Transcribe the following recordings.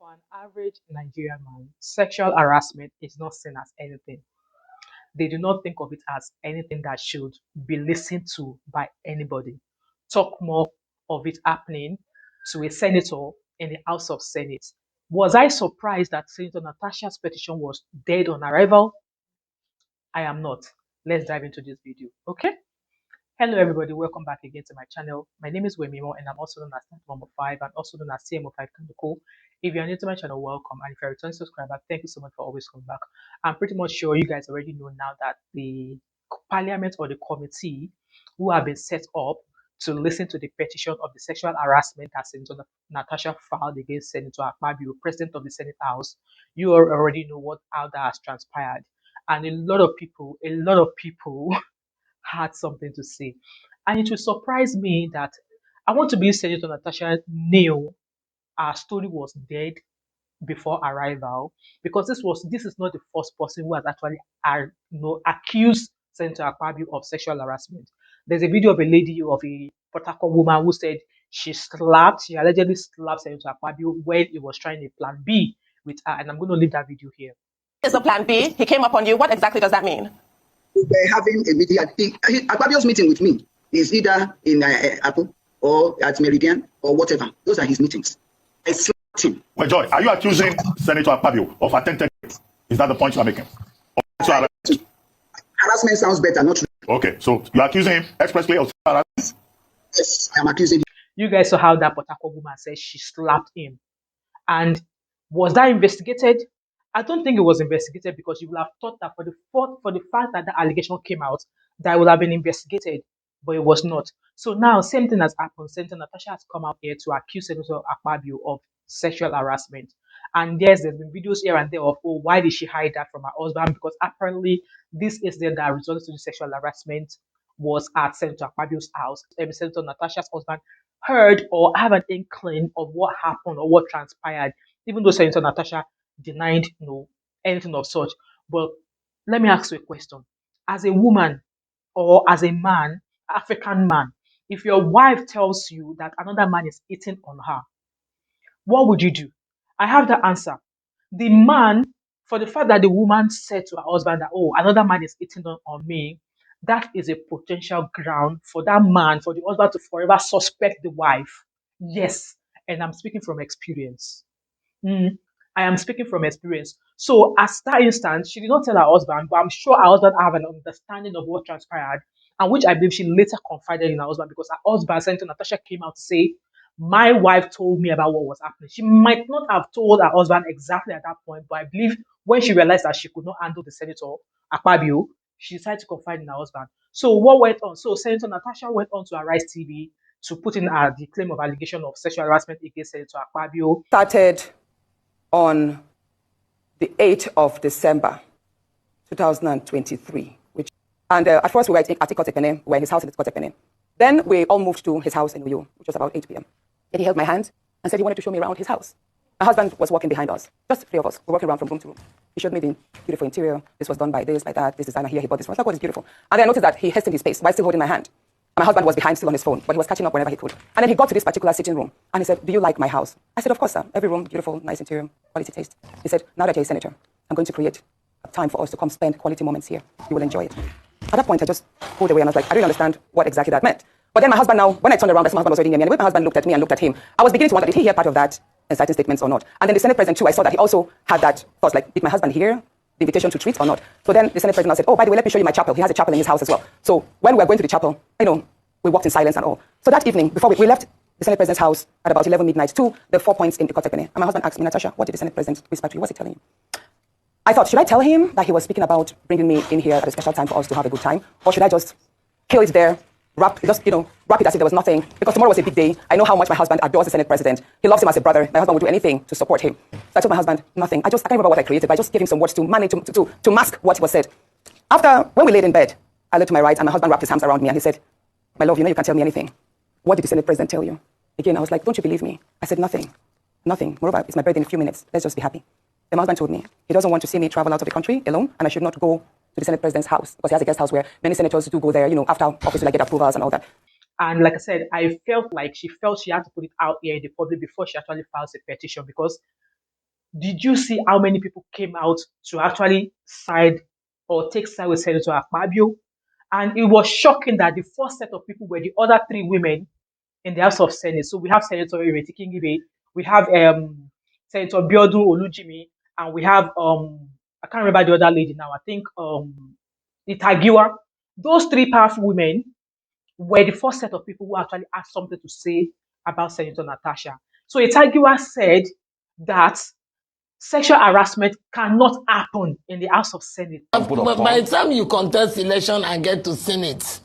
an average Nigerian man, sexual harassment is not seen as anything. They do not think of it as anything that should be listened to by anybody. Talk more of it happening to a senator in the House of Senate. Was I surprised that Senator Natasha's petition was dead on arrival? I am not. Let's dive into this video, okay? Hello everybody, welcome back again to my channel. My name is Wemimo and I'm also known as Number 5 and also known as CMO5 Kanduko. If you're new to my channel, welcome, and if you're a returning subscriber, thank you so much for always coming back. I'm pretty much sure you guys already know now that the parliament or the committee who have been set up to listen to the petition of the sexual harassment that Senator Natasha filed against Senator Akpabio, President of the Senate House, you already know how that has transpired. And a lot of people had something to say. And it will surprise me that I want to believe Senator Natasha knew our story was dead before arrival, because this is not the first person who has actually accused Senator Akpabio of sexual harassment. There's a video of a lady, of a Port Harcourt woman, who said she allegedly slapped Senator Akpabio when he was trying a plan B with her, and I'm going to leave that video here. Is the plan B? He came upon you. What exactly does that mean? We're having a meeting. Akpabio's meeting with me is either in Apple or at Meridian or whatever. Those are his meetings. I slapped him. Well, Joy, are you accusing Senator Akpabio of attempted rape? Is that the point you are making? Harassment sounds better, not true. Okay, so you're accusing him expressly of harassment? Yes, I'm accusing him. You guys saw how that Port Harcourt woman said she slapped him. And was that investigated? I don't think it was investigated, because you would have thought that for the fact that the allegation came out, that it would have been investigated, but it was not. So now, same thing has happened. Senator Natasha has come out here to accuse Senator Akpabio of sexual harassment. And there's been videos here and there of, oh, why did she hide that from her husband? Because apparently this incident that resulted in sexual harassment was at Senator Akpabio's house. Senator Natasha's husband heard or have an inkling of what happened or what transpired, even though Senator Natasha denied anything of such. But let me ask you a question. As a woman or as a man, African man, if your wife tells you that another man is hitting on her, what would you do? I have the answer. The man, for the fact that the woman said to her husband that, oh, another man is hitting on me, that is a potential ground for that man, for the husband to forever suspect the wife. Yes, and I'm speaking from experience. I am speaking from experience. So as that instance, she did not tell her husband, but I'm sure her husband have an understanding of what transpired, and which I believe she later confided in her husband, because her husband, Senator Natasha, came out to say, my wife told me about what was happening. She might not have told her husband exactly at that point, but I believe when she realized that she could not handle the Senator Akpabio, she decided to confide in her husband. So what went on? So Senator Natasha went on to Arise TV to put in the claim of allegation of sexual harassment against Senator Akpabio. Started on the 8th of December, 2023. At first we were at Ikotepene, we were in his house in Ikotepene. Then we all moved to his house in Uyo, which was about 8 p.m. And he held my hand and said he wanted to show me around his house. My husband was walking behind us, just 3 of us. We're walking around from room to room. He showed me the beautiful interior. This was done by this, by that. This designer here, he bought this one. I was like, oh, it's beautiful. And then I noticed that he hastened his pace while still holding my hand. My husband was behind, still on his phone, but he was catching up whenever he could. And then he got to this particular sitting room, and he said, do you like my house? I said, of course, sir. Every room, beautiful, nice interior, quality taste. He said, now that you're a senator, I'm going to create a time for us to come spend quality moments here. You will enjoy it. At that point, I just pulled away, and I was like, I didn't understand what exactly that meant. But then my husband now, when I turned around, my husband was already near me, and when my husband looked at me and looked at him, I was beginning to wonder, did he hear part of that inciting statements or not? And then the Senate President, too, I saw that he also had that thought, like, did my husband hear the invitation to treat or not? So then the Senate President said, oh, by the way, let me show you my chapel. He has a chapel in his house as well. So when we were going to the chapel, we walked in silence and all. So that evening, before we left the Senate President's house at about 11 midnight to the 4 points in Ikotepene, and my husband asked me, Natasha, what did the Senate President whisper to you? What's he telling you? I thought, should I tell him that he was speaking about bringing me in here at a special time for us to have a good time? Or should I just kill it there, wrap it as if there was nothing? Because tomorrow was a big day. I know how much my husband adores the Senate President. He loves him as a brother. My husband would do anything to support him. So I told my husband, nothing. I can't remember what I created, but I just gave him some words to manage, to mask what was said. When we laid in bed, I looked to my right, and my husband wrapped his arms around me, and he said, my love, you can tell me anything. What did the Senate President tell you? Again, I was like, don't you believe me? I said, nothing. Nothing. Moreover, it's my birthday in a few minutes. Let's just be happy. Then my husband told me he doesn't want to see me travel out of the country alone, and I should not go to the Senate President's house, because he has a guest house where many senators do go there, after office to get approvals and all that. And like I said, I felt like she had to put it out here in the public before she actually files a petition, because Did you see how many people came out to actually side or take side with Senator Akpabio? And it was shocking that the first set of people were the other three women in the House of Senate. So we have Senator Ireti Kingibe, we have Senator Biodun Olujimi, and we have I can't remember the other lady now. I think Itagiwa. Those three powerful women were the first set of people who actually had something to say about Senator Natasha. So Itagiwa said that sexual harassment cannot happen in the House of Senate. But by the time you contest election and get to Senate,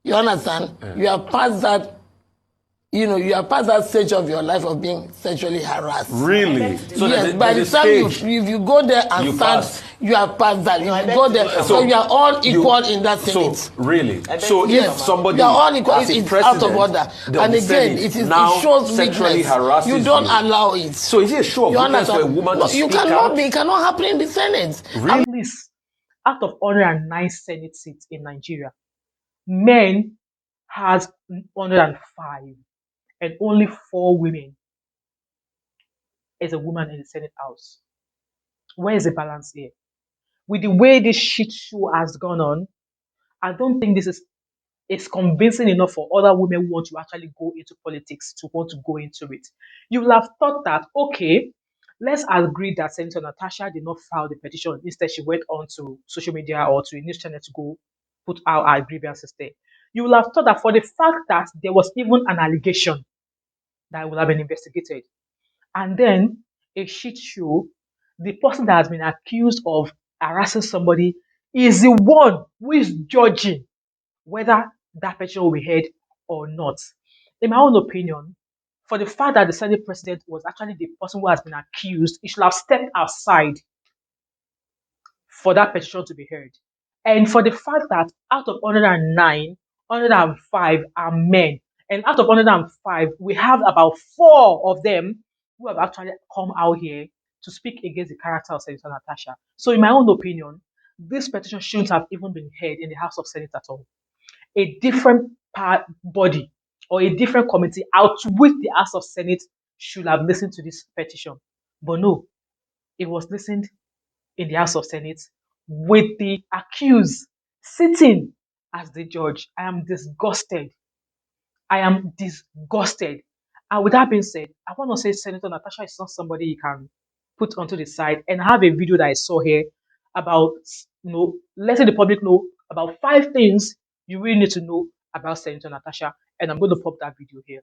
you understand? Yeah. You have passed that. You are past that stage of your life of being sexually harassed. Really? So yes, by the time you go there and start, you have passed that. You go there, so you are all equal in that Senate. So, really? So if somebody you are all equal, it's out of order. And again, it shows weakness. You don't allow it. So is it a show of weakness for a woman to speak out? It cannot happen in the Senate. Really? At least, out of 109 Senate seats in Nigeria, men has 105. And only 4 women is a woman in the Senate House. Where is the balance here? With the way this shit show has gone on, I don't think this is convincing enough for other women who want to actually go into politics to want to go into it. You will have thought that, okay, let's agree that Senator Natasha did not file the petition. Instead, she went on to social media or to a news channel to go put out her grievances there. You will have thought that for the fact that there was even an allegation that would have been investigated, and then a shit show, the person that has been accused of harassing somebody is the one who is judging whether that petition will be heard or not. In my own opinion, for the fact that the Senate President was actually the person who has been accused, he should have stepped outside for that petition to be heard. And for the fact that out of 109, 105 are men. And out of 105, we have about 4 of them who have actually come out here to speak against the character of Senator Natasha. So in my own opinion, this petition shouldn't have even been heard in the House of Senate at all. A different body or a different committee out with the House of Senate should have listened to this petition. But no, it was listened in the House of Senate with the accused sitting as the judge. I am disgusted. I am disgusted. And with that being said, I want to say Senator Natasha is not somebody you can put onto the side. And I have a video that I saw here about, letting the public know about 5 things you really need to know about Senator Natasha. And I'm going to pop that video here.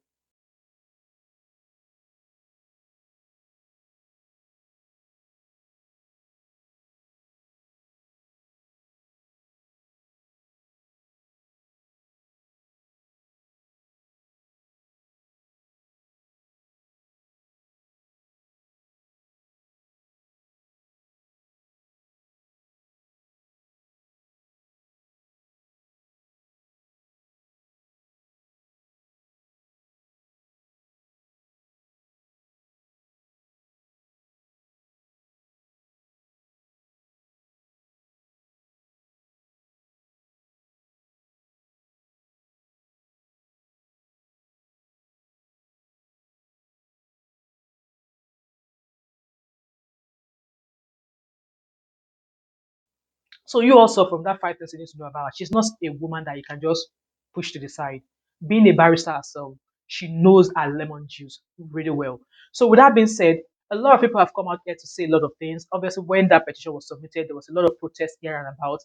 So you also, from that 5 things you need to know about her, she's not a woman that you can just push to the side. Being a barrister herself, she knows her lemon juice really well. So with that being said, a lot of people have come out here to say a lot of things. Obviously, when that petition was submitted, there was a lot of protest here and about.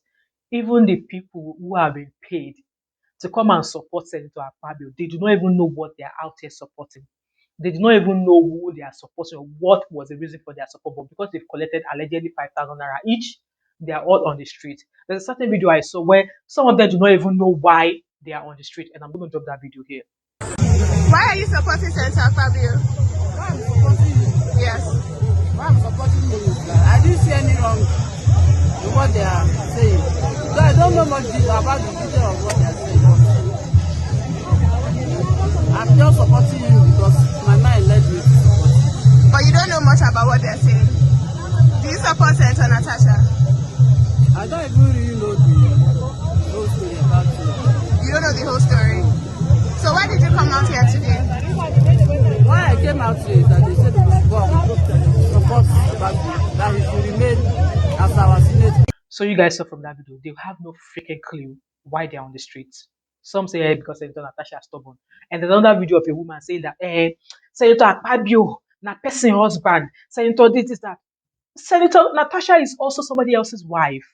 Even the people who have been paid to come and support Senator Akpabio, they do not even know what they are out here supporting. They do not even know who they are supporting or what was the reason for their support. But because they've collected allegedly 5,000 naira each, they are all on the street. There's a certain video I saw where some of them do not even know why they are on the street, and I'm going to drop that video here. Why are you supporting Senator Akpabio? Why I'm supporting you? Yes. Why I'm supporting you is that I didn't see any wrong in what they are saying. So I don't know much about the detail of what they are saying. I'm just supporting you because my mind led me to support you. But you don't know much about what they're saying. Do you support Senator Natasha? I don't even really know the whole story about you. You don't know the whole story? So why did you come out here today? Why I came out today is that they said it was wrong. Support So you guys saw from that video, they have no freaking clue why they're on the streets. Some say because Senator Natasha is stubborn. And there's another video of a woman saying that Senator Akpabio, na person husband, Senator this is that. Senator Natasha is also somebody else's wife.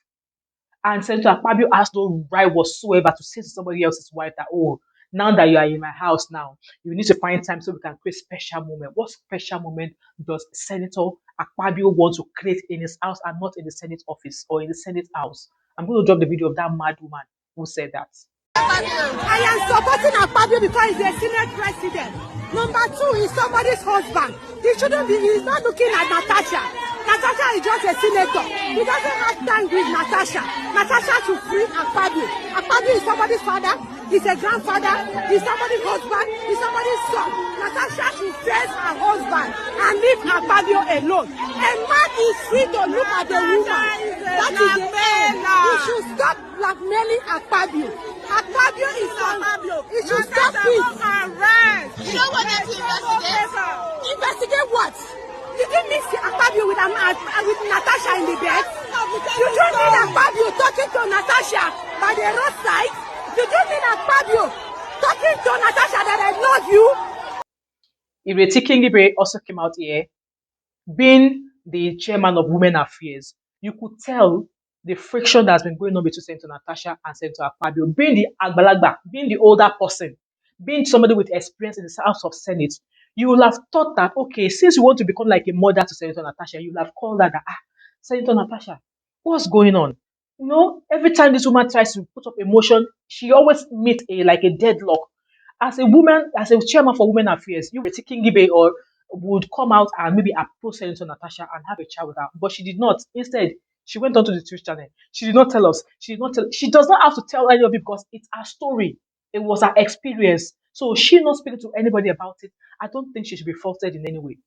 And Senator Akpabio has no right whatsoever to say to somebody else's wife that, oh, now that you are in my house now, you need to find time so we can create special moment. What special moment does Senator Akpabio want to create in his house and not in the Senate office or in the Senate house? I'm going to drop the video of that mad woman who said that. I am supporting Akpabio because he's a Senate President. Number 2, he's somebody's husband. He's not looking at Natasha. Natasha is just a senator. He doesn't have time with Natasha. Natasha should free Akpabio. Akpabio is somebody's father. He's a grandfather. He's somebody's husband. He's somebody's son. Natasha should face her husband and leave Akpabio alone. A man is free to look at a woman. That is the end. He should stop blackmailing Akpabio. Akpabio is Akpabio. He should stop it. You know what they investigate? Investigate what? Did you mix Akpabio with Natasha in the bed? You don't need Akpabio talking to Natasha by the roadside. You don't need Akpabio talking to Natasha that I love you. Ireti Kingibe also came out here, being the chairman of Women Affairs. You could tell the friction that's been going on between Senator Natasha and Senator Akpabio, being the Agbalagba, being the older person, being somebody with experience in the House of Senate. You will have thought that, okay, since you want to become like a mother to Senator Natasha, you will have called her that, Senator Natasha, what's going on? You know, every time this woman tries to put up emotion, she always meets like a deadlock. As a woman, as a chairman for Women Affairs, you were taking Gibe or would come out and maybe approach Senator Natasha and have a chat with her, but she did not. Instead, she went onto the Twitch channel. She did not tell us. She does not have to tell any of it because it's her story. It was her experience. So she not speaking to anybody about it. I don't think she should be faulted in any way.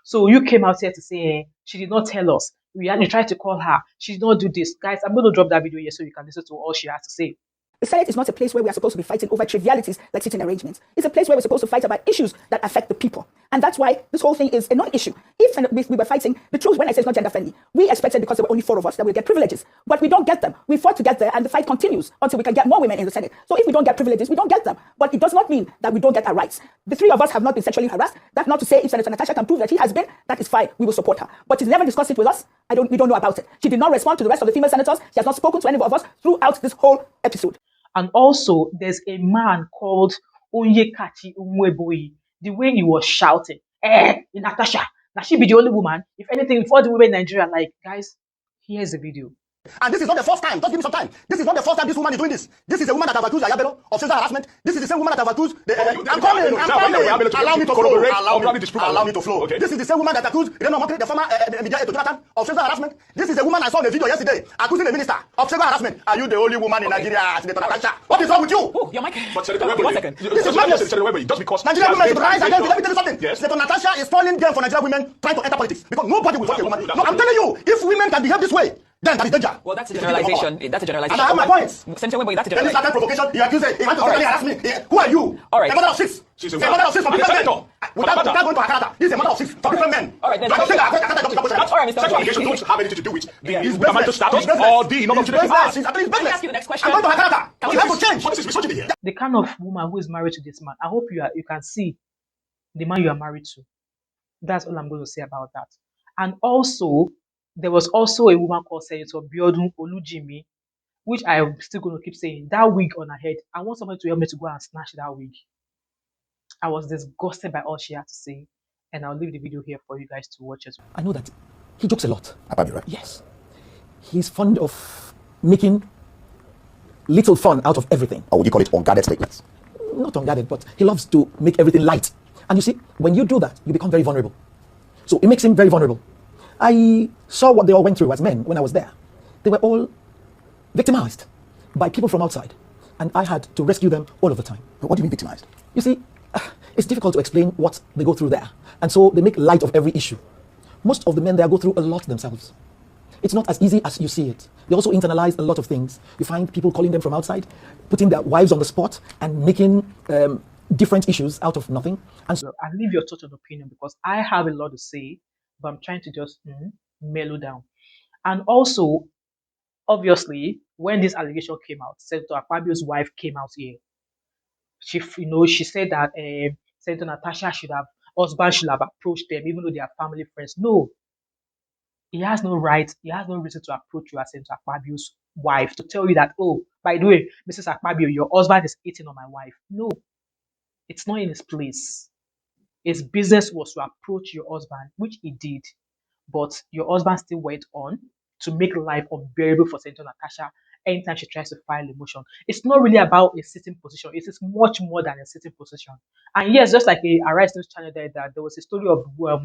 So you came out here to say she did not tell us. We tried to call her. She did not do this. Guys, I'm going to drop that video here so you can listen to all she has to say. The Senate is not a place where we are supposed to be fighting over trivialities like sitting arrangements. It's a place where we're supposed to fight about issues that affect the people. And that's why this whole thing is a non-issue. If we were fighting, the truth, when I say it's not gender-friendly, we expected because there were only 4 of us that we'd get privileges. But we don't get them. We fought to get there, and the fight continues until we can get more women in the Senate. So if we don't get privileges, we don't get them. But it does not mean that we don't get our rights. The 3 of us have not been sexually harassed. That's not to say if Senator Natasha can prove that he has been, that is fine. We will support her. But she's never discussed it with us. We don't know about it. She did not respond to the rest of the female senators. She has not spoken to any of us throughout this whole episode. And also, there's a man called Onyekachi Umweboyi. The way he was shouting, Natasha, now she be the only woman. If anything, before the women in Nigeria, like, guys, here's the video. And this is not the first time. Just give me some time. This is not the first time this woman is doing this. This is a woman that have accused Ayabelo of sexual harassment. This is the same woman that have accused. I'm coming. Allow me to flow. Allow me to flow. Okay. This is the same woman that accused the former media to Jonathan of sexual harassment. This is the woman I saw in the video yesterday accusing the minister of sexual harassment. Are you the only woman in Nigeria, Senator Natasha? What is wrong with you? Oh, your mic. But Senator Webber, 1 second. This is madness. Senator Webber, just because Nigerian women should rise again. Let me tell you something. Yes. Senator Natasha is falling game for Nigerian women trying to enter politics because nobody will watch a woman. No, I'm telling you, if women can behave this way, then that is danger. Well, that's a generalization. That's a generalization. And I have my points. Senator Webber, that's a Then he generalization. started provocation. He accused he went to sexually harass me. Who are you? All right. A mother of 6. She's a mother of 6 from different men. Without going to Akata. This is a mother of 6 from different men. All right, then. All right, Mr. sexual allegations don't have anything to do with the His marital status or the number of children he has. Let me ask you the next question. I'm going to Akata. We have to change. What is this misogyny here? The kind of woman who is married to this man, I hope you can see the man you are married to. That's all I'm going to say about that. And also, there was also a woman called Senator Biodun Olujimi, which I'm still going to keep saying, that wig on her head. I want somebody to help me to go and snatch that wig. I was disgusted by all she had to say, and I'll leave the video here for you guys to watch as well. I know that he jokes a lot. Akpabio, right? Yes. He's fond of making little fun out of everything. Or would you call it unguarded statements? Not unguarded, but he loves to make everything light. And you see, when you do that, you become very vulnerable. So it makes him very vulnerable. I saw what they all went through as men when I was there. They were all victimized by people from outside. And I had to rescue them all of the time. What do you mean victimized? You see, it's difficult to explain what they go through there. And so they make light of every issue. Most of the men there go through a lot themselves. It's not as easy as you see it. They also internalize a lot of things. You find people calling them from outside, putting their wives on the spot, and making different issues out of nothing. And so I'll leave your total opinion because I have a lot to say, but I'm trying to just mellow down. And also, obviously, when this allegation came out, Senator Akpabio's wife came out here. She said that Senator Natasha husband should have approached them, even though they are family friends. No, he has no right, he has no reason to approach you as Senator Akpabio's wife to tell you that, oh, by the way, Mrs. Akpabio, your husband is hitting on my wife. No, it's not in his place. His business was to approach your husband, which he did, but your husband still went on to make life unbearable for Senator Natasha anytime she tries to file a motion. It's not really about a sitting position. It is much more than a sitting position. And yes, just like a Arise News channel there was a story of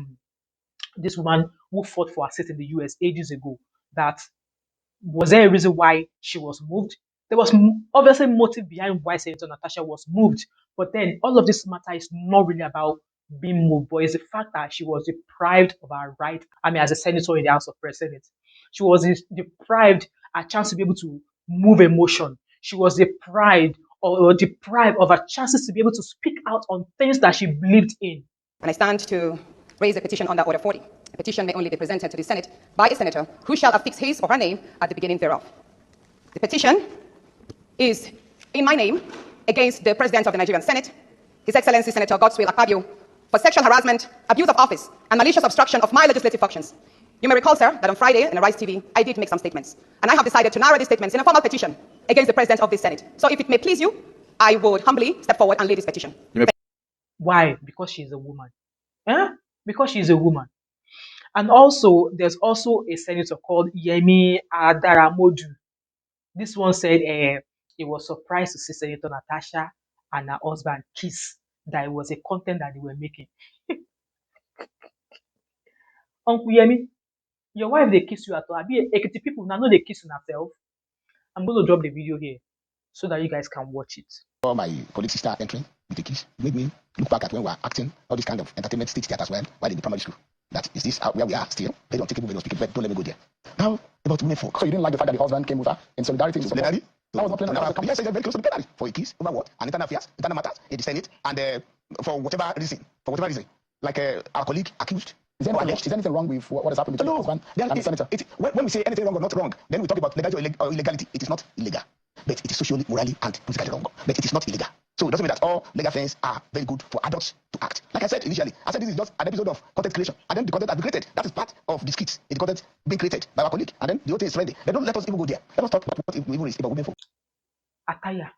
this woman who fought for her seat in the US ages ago. That was there a reason why she was moved? There was obviously motive behind why Senator Natasha was moved. But then all of this matter is not really about being moved, but it's the fact that she was deprived of her right. I mean, as a senator in the House of Representatives, she was deprived a chance to be able to move a motion. She was deprived of her chances to be able to speak out on things that she believed in. And I stand to raise a petition under Order 40. A petition may only be presented to the Senate by a senator who shall affix his or her name at the beginning thereof. The petition is in my name against the President of the Nigerian Senate, His Excellency Senator Godswill Akpabio, for sexual harassment, abuse of office, and malicious obstruction of my legislative functions. You may recall, sir, that on Friday in Arise TV, I did make some statements. And I have decided to narrow these statements in a formal petition against the President of this Senate. So if it may please you, I would humbly step forward and lay this petition. Why? Because she's a woman. Because she's a woman. And also, there's also a senator called Yemi Adaramodu. This one said he was surprised to see Senator Natasha and her husband kiss, that it was a content that they were making. Uncle Yemi, your wife, they kiss you at all. Ekiti people now know they kiss themselves. I'm going to drop the video here so that you guys can watch it. My colleague sister entering with a kiss made me look back at when we were acting all this kind of entertainment stage theater as well while in the primary school. That is this where we are still? They don't take it when they speak, but don't let me go there. Now, about women folk. So you didn't like the fact that the husband came with her in solidarity? Solidarity? That was not plenary. Yes, very close to the plenary for a kiss over what? An internal affairs, internal matters in the Senate, and for whatever reason, like our colleague accused. Is there anything wrong with what has happened between the husband and the senator? When we say anything wrong or not wrong, then we talk about legality or illegality. It is not illegal, but it is socially, morally, and politically wrong. But it is not illegal. So it doesn't mean that all legal things are very good for adults to act. Like I said initially, I said this is just an episode of content creation, and then the content has been created. That is part of the skits. The content being created by our colleague, and then the whole thing is ready. They don't let us even go there. Let us talk about what even is about women folk. Ataya.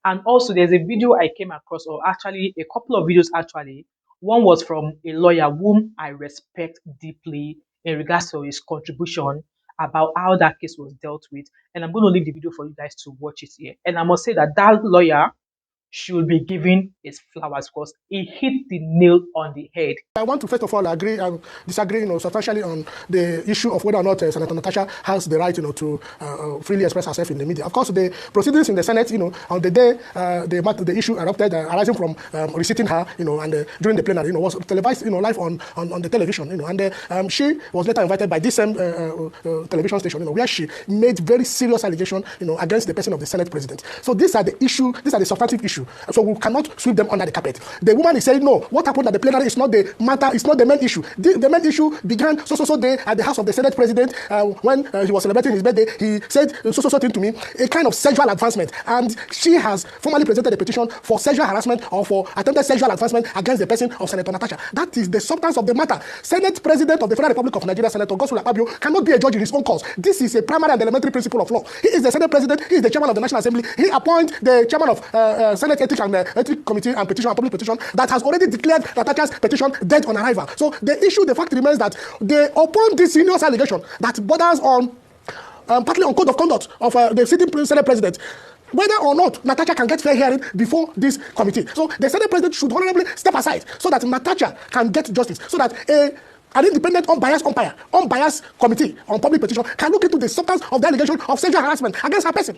And also, there's a video I came across, or actually a couple of videos actually. One was from a lawyer whom I respect deeply in regards to his contribution about how that case was dealt with. And I'm going to leave the video for you guys to watch it here. And I must say that that lawyer should be given his flowers because he hit the nail on the head. I want to first of all disagree, substantially on the issue of whether or not Senator Natasha has the right, to freely express herself in the media. Of course, the proceedings in the Senate, on the day the issue erupted, arising from receiving her, and during the plenary, was televised, live on the television, and she was later invited by this same television station, where she made very serious allegations, against the person of the Senate President. So these are the substantive issues. So we cannot sweep them under the carpet. The woman is saying, no, what happened at the plenary is not the matter, it's not the main issue. The main issue began so day at the house of the Senate President when he was celebrating his birthday. He said so thing to me, a kind of sexual advancement. And she has formally presented a petition for sexual harassment or for attempted sexual advancement against the person of Senator Natasha. That is the substance of the matter. Senate President of the Federal Republic of Nigeria, Senator Godswill Akpabio, cannot be a judge in his own cause. This is a primary and elementary principle of law. He is the Senate President, he is the chairman of the National Assembly, he appoints the chairman of Senate Ethics and Ethics Committee and Petition and Public Petition that has already declared Natasha's petition dead on arrival. So the fact remains that upon this serious allegation that borders on partly on code of conduct of the sitting Senate President, whether or not Natasha can get fair hearing before this committee. So the Senate President should honorably step aside so that Natasha can get justice, so that an independent, unbiased committee on public petition can look into the substance of the allegation of sexual harassment against her person.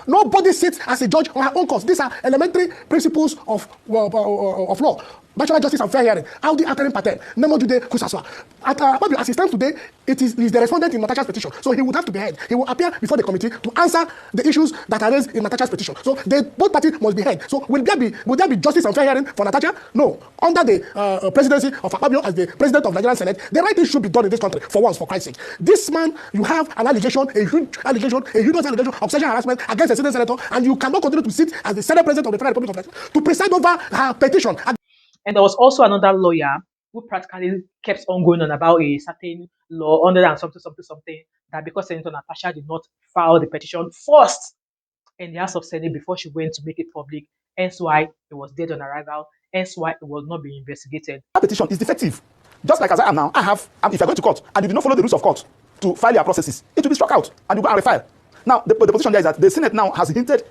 Nobody sits as a judge on her own cause. These are elementary principles of law. Natural justice and fair hearing. Audi Atarim Patel, Nemo Jude Kusaswa. As it stands today, he's the respondent in Natasha's petition. So he would have to be heard. He will appear before the committee to answer the issues that are raised in Natasha's petition. So both parties must be heard. So will there be justice and fair hearing for Natasha? No. Under the presidency of Akpabio as the president of Nigerian Senate, harassment, the right thing should be done in this country for once, for Christ's sake. This man, you have an allegation, a huge allegation, a huge allegation of sexual harassment against a sitting senator, and you cannot continue to sit as the Senate President of the Federal Republic of Nigeria to preside over her petition. And there was also another lawyer who practically kept on going on about a certain law, under and something, that because Senator Natasha did not file the petition first in the House of Senate before she went to make it public, hence why it was dead on arrival, hence why it was not being investigated. That petition is defective. Just like as I am now, if you're going to court and you do not follow the rules of court to file your processes, it will be struck out and you go and refile. Now, the position there is that the Senate now has hinted,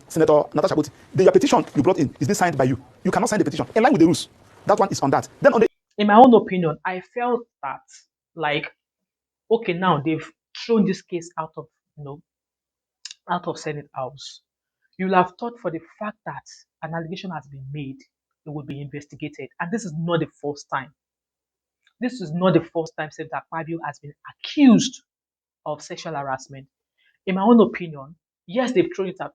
Senator Natasha Akpoti, your petition you brought in is being signed by you. You cannot sign the petition in line with the rules. That one is on that. Then on the... In my own opinion, I felt that, like, okay, now they've thrown this case out of, out of Senate House. You'll have thought for the fact that an allegation has been made, it will be investigated. And this is not the first time. This is not the first time Senator Akpabio has been accused of sexual harassment. In my own opinion, yes, they've thrown it out.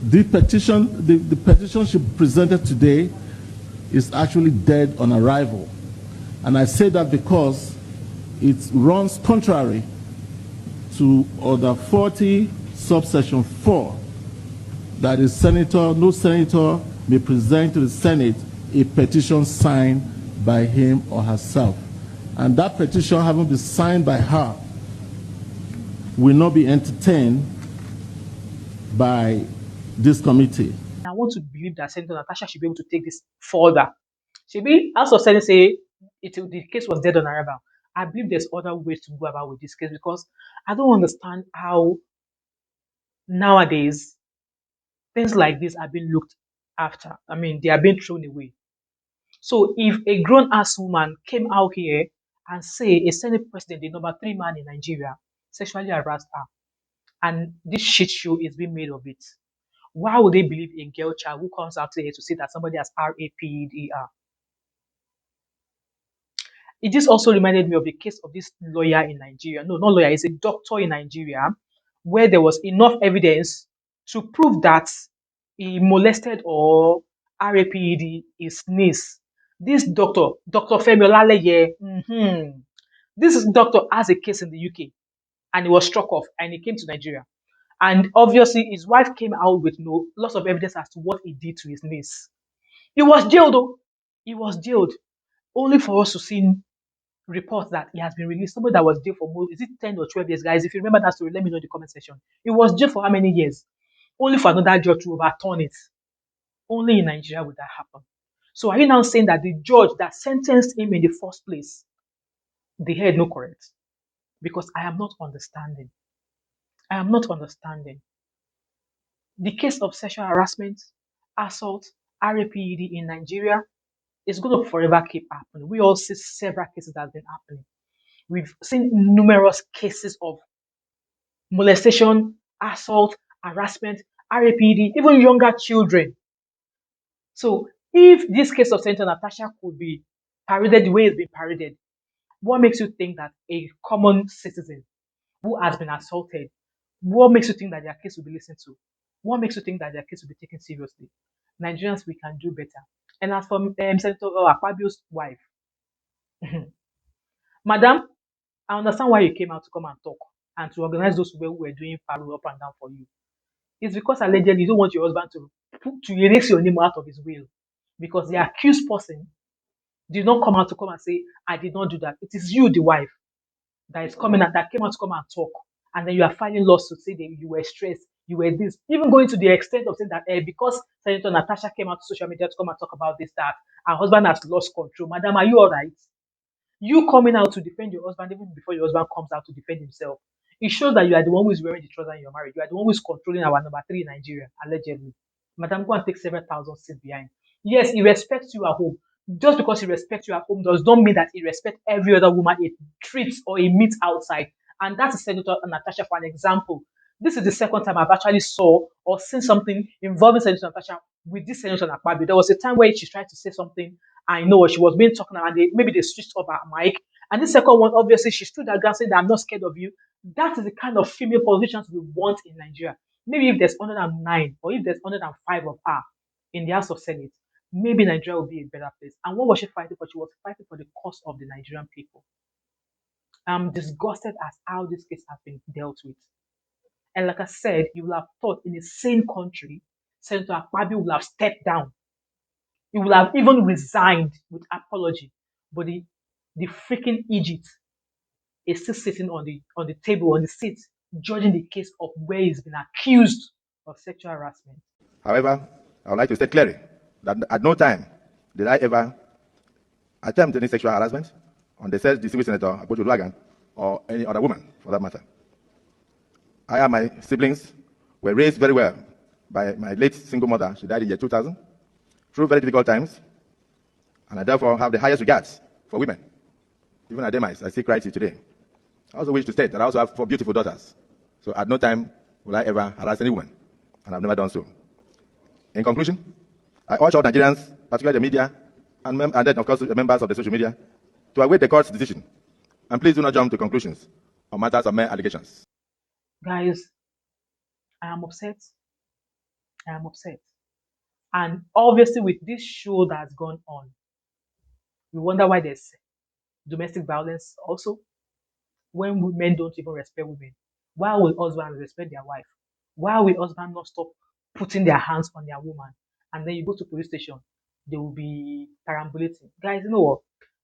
The petition she presented today is actually dead on arrival. And I say that because it runs contrary to Order 40, subsection 4, that no senator may present to the Senate a petition signed by him or herself. And that petition, having been signed by her, will not be entertained by this committee. I want to believe that Senator Natasha should be able to take this further. House of Senate say the case was dead on arrival. I believe there's other ways to go about with this case, because I don't understand how nowadays things like this are being looked after. I mean, they are being thrown away. So if a grown-ass woman came out here and say a Senate President, the number 3 man in Nigeria, sexually harassed her, and this shit show is being made of it, why would they believe a girl child who comes out here to say that somebody has raped? It just also reminded me of the case of this lawyer in Nigeria. No, not lawyer, he's a doctor in Nigeria, where there was enough evidence to prove that he molested or raped his niece. This doctor, Dr. Femi Olaleye, this doctor has a case in the UK, and he was struck off, and he came to Nigeria. And obviously, his wife came out with lots of evidence as to what he did to his niece. He was jailed, though. He was jailed, only for us to see reports that he has been released. Somebody that was jailed for more, is it 10 or 12 years, guys? If you remember that story, let me know in the comment section. He was jailed for how many years? Only for another judge to overturn it. Only in Nigeria would that happen. So are you now saying that the judge that sentenced him in the first place, they had no correct? Because I am not understanding. I am not understanding. The case of sexual harassment, assault, raped in Nigeria is going to forever keep happening. We all see several cases that have been happening. We've seen numerous cases of molestation, assault, harassment, raped, even younger children. So if this case of Senator Natasha could be paraded the way it's been paraded, what makes you think that a common citizen who has been assaulted, what makes you think that their case will be listened to? What makes you think that their case will be taken seriously? Nigerians, we can do better. And as for Senator Akpabio's wife, Madam, I understand why you came out to come and talk and to organize those who were doing follow up and down for you. It's because allegedly you don't want your husband to erase your name out of his will, because the accused person did not come out to come and say, I did not do that. It is you, the wife, that is coming out, that came out to come and talk, and then you are filing lawsuits saying that you were stressed, you were this, even going to the extent of saying that because Senator Natasha came out to social media to come and talk about this, that her husband has lost control. Madam, are you all right? You coming out to defend your husband even before your husband comes out to defend himself, it shows that you are the one who is wearing the trouser in your marriage. You are the one who is controlling our number 3 in Nigeria, allegedly. Madam, go and take several thousand seats behind. Yes, he respects you at home. Just because he respects you at home does not mean that he respects every other woman he treats or he meets outside. And that is Senator Natasha for an example. This is the second time I've actually saw or seen something involving Senator Natasha with this Senator Akpabio. There was a time where she tried to say something. I know she was being talking about, maybe they switched up her mic. And the second one, obviously, she stood there and said that I'm not scared of you. That is the kind of female politicians we want in Nigeria. Maybe if there's 109 or if there's 105 of her in the House of Senate, maybe Nigeria will be a better place. And what was she fighting for? She was fighting for the cause of the Nigerian people. I'm disgusted at how this case has been dealt with. And like I said, you will have thought in a sane country, Senator Akpabio will have stepped down. He will have even resigned with apology. But the freaking Egypt is still sitting on the table, on the seat, judging the case of where he's been accused of sexual harassment. However, I would like to state clearly that at no time did I ever attempt any sexual harassment on the said distinguished Senator Akpoti-Uduaghan or any other woman, for that matter. I and my siblings were raised very well by my late single mother. She died in the year 2000, through very difficult times, and I therefore have the highest regards for women. Even at demise, I still cry till today. I also wish to state that I also have 4 beautiful daughters. So at no time will I ever harass any woman, and I've never done so. In conclusion, I urge all Nigerians, particularly the media, and then of course the members of the social media, to await the court's decision. And please do not jump to conclusions on matters of mere allegations. Guys, I am upset. I am upset. And obviously with this show that's gone on, we wonder why there's domestic violence also. When men don't even respect women, why will husbands respect their wife? Why will husbands not stop putting their hands on their woman? And then you go to police station, they will be perambulating. Guys, you know what?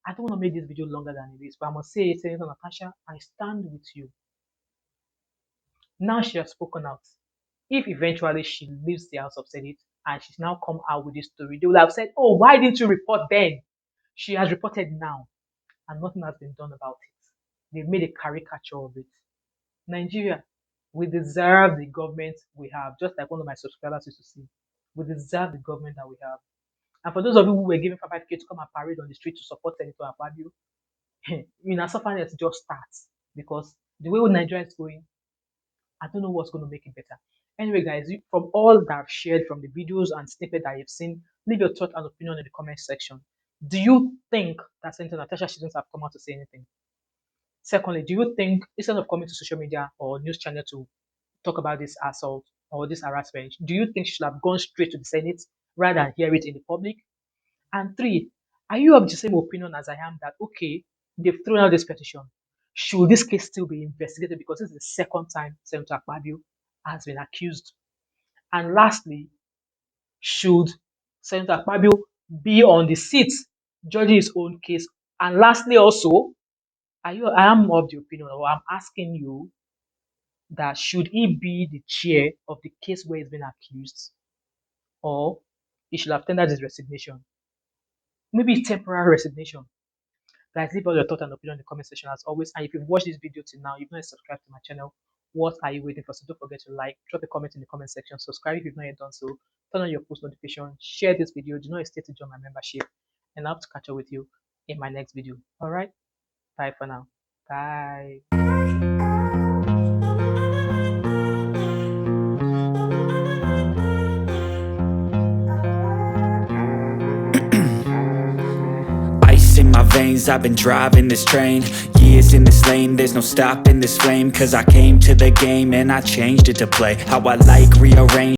I don't want to make this video longer than it is, but I must say, Senator Natasha, I stand with you. Now she has spoken out. If eventually she leaves the House of Senate and she's now come out with this story, they will have said, oh, why didn't you report then? She has reported now, and nothing has been done about it. They've made a caricature of it. Nigeria, we deserve the government we have, just like one of my subscribers used to say. We deserve the government that we have. And for those of you who were given 5k to come and parade on the street to support Senator Akpabio, you know, suffering just starts, because the way Nigeria is going, I don't know what's going to make it better. Anyway, guys, from all that I've shared from the videos and snippets that you've seen, leave your thought and opinion in the comment section. Do you think that Senator Natasha shouldn't have come out to say anything? Secondly, do you think instead of coming to social media or news channel to talk about this assault or this harassment, do you think she should have gone straight to the Senate rather than hear it in the public? And 3, are you of the same opinion as I am that, okay, they've thrown out this petition? Should this case still be investigated, because this is the second time Senator Akpabio has been accused? And lastly, should Senator Akpabio be on the seat judging his own case? And lastly also, I am of the opinion, or I'm asking you, that should he be the chair of the case where he's been accused, or he should have tendered his resignation? Maybe temporary resignation. Guys, leave all your thoughts and opinion in the comment section as always. And if you've watched this video till now, you've not subscribed to my channel, what are you waiting for? So don't forget to like, drop a comment in the comment section, subscribe if you've not yet done so, turn on your post notification, share this video, do not hesitate to join my membership, and I hope to catch up with you in my next video. Alright, bye for now. Bye. In my veins, I've been driving this train, years in this lane, there's no stopping this flame, cause I came to the game and I changed it to play how I like, rearrange